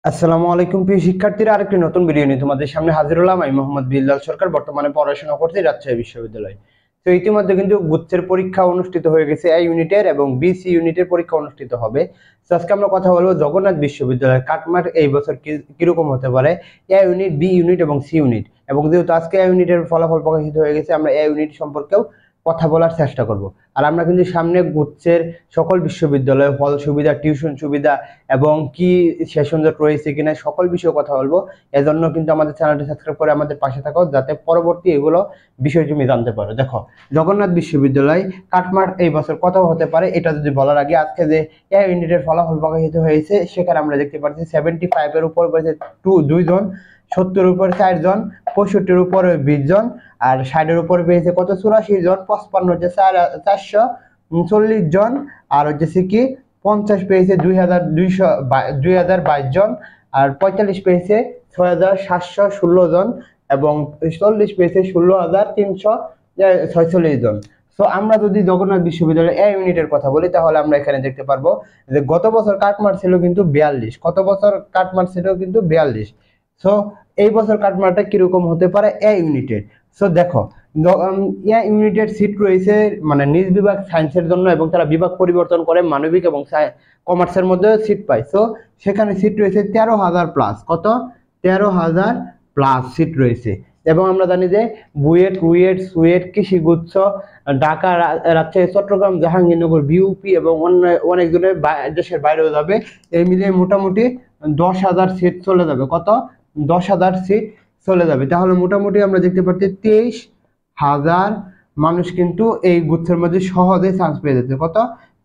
আসসালামু আলাইকুম প্রিয় শিক্ষার্থীরা, আরেকটি নতুন ভিডিও নিয়ে তোমাদের সামনে হাজির হলাম। আমি মোহাম্মদ বিল্লাল সরকার, বর্তমানে পড়াশোনা করছি রাজশাহী বিশ্ববিদ্যালয়ে। তো ইতিমধ্যে কিন্তু গুচ্ছের পরীক্ষা অনুষ্ঠিত হয়ে গেছে, এ ইউনিটের এবং বিসি ইউনিটের পরীক্ষা অনুষ্ঠিত হবে। তো আজকে আমরা কথা বলবো জগন্নাথ বিশ্ববিদ্যালয়ের কাটমার্ক এই বছর কিরকম হতে পারে, এ ইউনিট, বি ইউনিট এবং সি ইউনিট। এবং যেহেতু আজকে এ ইউনিটের ফলাফল প্রকাশিত হয়ে গেছে, আমরা এ ইউনিট সম্পর্কেও কথা বলার চেষ্টা করব। আর আমরা কিন্তু সামনে গুচ্ছের সকল বিশ্ববিদ্যালয়ে হল সুবিধা, টিউশন সুবিধা এবং কি সেশন জট রয়েছে কিনা সকল বিষয়ে কথা বলবো। এজন্য কিন্তু আমাদের চ্যানেলটি সাবস্ক্রাইব করে আমাদের পাশে থাকো, যাতে পরবর্তী এগুলো বিষয় তুমি জানতে পারো। দেখো, জগন্নাথ বিশ্ববিদ্যালয় কাটমার্ক এই বছর কত হতে পারে এটা যদি বলার আগে, আজকে যে এ ইউনিটের ফলাফল প্রকাশিত হয়েছে সেখানে আমরা দেখতে পাচ্ছি 75 এর উপর পেয়েছে 2 জন, 70 এর উপর 4 জন, 65 এর উপর 20 জন, আর 60 এর উপর পেয়েছে কত 84 জন, 55 হচ্ছে 440 জন, আর হচ্ছে কি 50 পেয়েছে 2022 জন, আর 45 পেয়েছে 6716 জন, এবং 40 পেয়েছে 16346 জন। তো আমরা যদি জগন্নাথ বিশ্ববিদ্যালয়ের এ ইউনিটের কথা বলি, তাহলে আমরা এখানে দেখতে পারবো যে গত বছর কাটমার্ক ছিল কিন্তু 42, গত বছর কাটমার্ক ছিল কিন্তু 42। সো এই বছর কাটমার্কটা কিরকম হতে পারে এ ইউনিটের। সো দেখো, এ ইউনিটের সিট রয়েছে মানে নিজ বিভাগ সায়েন্সের জন্য, এবং তারা বিভাগ পরিবর্তন করে মানবিক এবং কমার্সের মধ্যে সিট পায়। সো সেখানে সিট রয়েছে 13,000 প্লাস, কত 13,000 প্লাস সিট রয়েছে। এবং আমরা জানি যে বুয়েট, রুয়েট, সুয়েট, কৃষিগুচ্ছ, ঢাকা, রাজশাহী, চট্টগ্রাম, জাহাঙ্গীরনগর, বিউপি এবং অনেকজনের দেশের বাইরেও যাবে। এই মিলিয়ে মোটামুটি 10,000 সিট চলে যাবে, কত 10,000 সিট চলে যাবে। তাহলে মোটামুটি আমরা দেখতে পাচ্ছি 23,000 মানুষ কিন্তু এই গুচ্ছের মধ্যে সহজে চান্স পেয়ে যাচ্ছে, কত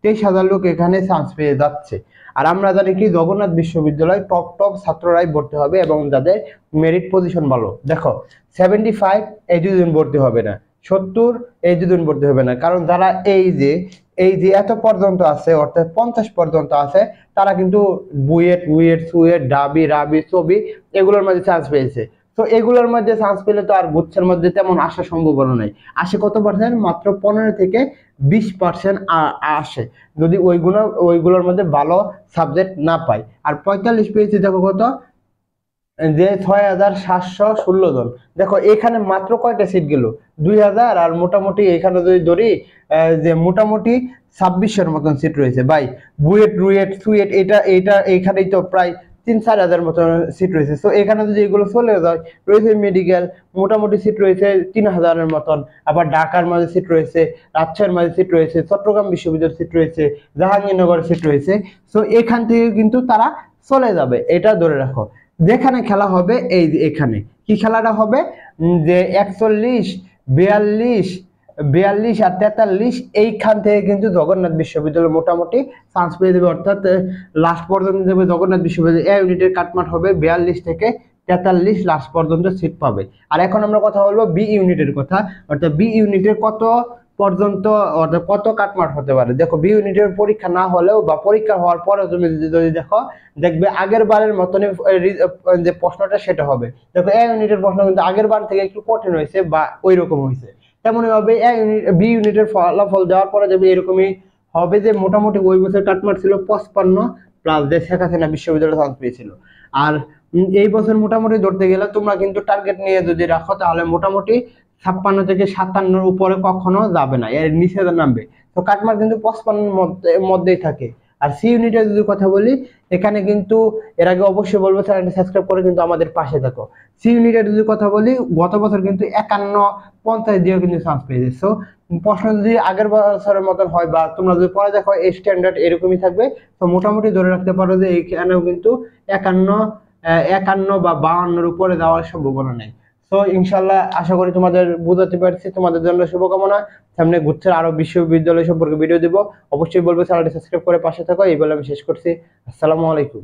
23,000 লোক এখানে চান্স পেয়ে যাচ্ছে। আর আমরা জানি কি জগন্নাথ বিশ্ববিদ্যালয় টপ ছাত্ররাই ভর্তি হবে, এবং যাদের মেরিট পজিশন ভালো। দেখো 75 এই দুজন ভর্তি হবে না, 70 এই দুজন ভর্তি হবে না, কারণ যারা এই যে এত পর্যন্ত আছে, অর্থাৎ 50 পর্যন্ত আছে, তারা কিন্তু বুয়েট, রুয়েট, সুয়েট, রাবি, ছবি এগুলোর মধ্যে চান্স পেয়েছে। তো এগুলোর মধ্যে চান্স পেলে তো আর গুচ্ছের মধ্যে তেমন আসার সম্ভাবনা নেই। আসে কত পার্সেন্ট, মাত্র 15 থেকে 20% আসে, যদি ওইগুলোর মধ্যে ভালো সাবজেক্ট না পায়। আর 45 পেয়েছে দেখো কত, যে 6,716 জন। দেখো এখানে মাত্র কয়টা সিট গেল, 2,000, আর মোটামুটি এখানে যদি ধরি যে মোটামুটি 2600-এর মতন সিট রয়েছে ভাই। বুয়েট, রুয়েট, সুয়েট এটা এখানেই তো প্রায় 3-4 হাজার মতন সিট রয়েছে। তো এখানে যদি এগুলো চলে যায়, রয়েছে মেডিকেল, মোটামুটি সিট রয়েছে 3,000-এর মতন। আবার ঢাকার মাঝে সিট রয়েছে, রাজশাহীর মাঝে সিট রয়েছে, চট্টগ্রাম বিশ্ববিদ্যালয়ের সিট রয়েছে, জাহাঙ্গীরনগরের সিট রয়েছে। তো এখান থেকে কিন্তু তারা চলে যাবে, এটা ধরে রাখো। যেখানে খেলা হবে, এই এখানে কি খেলাটা হবে, যে 41, 42 আর 43, এইখান থেকে কিন্তু জগন্নাথ বিশ্ববিদ্যালয় মোটামুটি চান্স পেয়ে দেবে। অর্থাৎ লাস্ট পর্যন্ত দেবে জগন্নাথ বিশ্ববিদ্যালয় এ ইউনিটের কাটমার্ক হবে 42 থেকে 43, লাস্ট পর্যন্ত সিট পাবে। আর এখন আমরা কথা বলবো বি ইউনিটের কথা, অর্থাৎ বি ইউনিটের কত পর্যন্ত, অর্থাৎ কত কাটমার্ক হতে পারে। দেখো বি ইউনিটের পরীক্ষা না হলেও বা পরীক্ষা হওয়ার পরে তুমি যদি দেখো, দেখবে আগের বারের মতনই যে প্রশ্নটা সেটা হবে। দেখো এ ইউনিটের প্রশ্ন কিন্তু আগের বার থেকে একটু কঠিন হয়েছে বা ওই রকম হয়েছে, তেমনই হবে বি ইউনিটের ফলাফল দেওয়ার পরে যাবে এরকমই হবে, যে মোটামুটি ওই বছর কাটমার্ক ছিল 55 প্লাস, যে শেখ হাসিনা বিশ্ববিদ্যালয়ে চান্স পেয়েছিল। আর এই বছর মোটামুটি ধরতে গেলে তোমরা কিন্তু টার্গেট নিয়ে যদি রাখো, তাহলে মোটামুটি 56 থেকে 57-এর উপরে কখনো যাবে না, এর নিচে নামবে। তো কাটমার্ক কিন্তু 55-এর মধ্যেই থাকে। আর সি ইউনিটের যদি কথা বলি, এখানে কিন্তু এর আগে অবশ্যই বলবো চ্যানেলটি সাবস্ক্রাইব করে কিন্তু আমাদের পাশে থাকো। সি ইউনিটের যদি কথা বলি, গত বছর কিন্তু 51-50 দিয়েও কিন্তু চান্স পেয়েছে। সো প্রশ্ন যদি আগের বছরের মতন হয়, বা তোমরা যদি পরে দেখো এই স্ট্যান্ডার্ড এরকমই থাকবে, তো মোটামুটি ধরে রাখতে পারো যে এখানেও কিন্তু 51 বা 52-এর উপরে যাওয়ার সম্ভাবনা নেই। তো ইনশাল্লাহ আশা করি তোমাদের বুঝাতে পারছি। তোমাদের জন্য শুভকামনা। সামনে গুচ্ছের আরো বিশ্ববিদ্যালয় সম্পর্কে ভিডিও দিব, অবশ্যই বলবো চ্যানেলটি সাবস্ক্রাইব করে পাশে থাকো। এই বলে আমি শেষ করছি। আসসালামু আলাইকুম।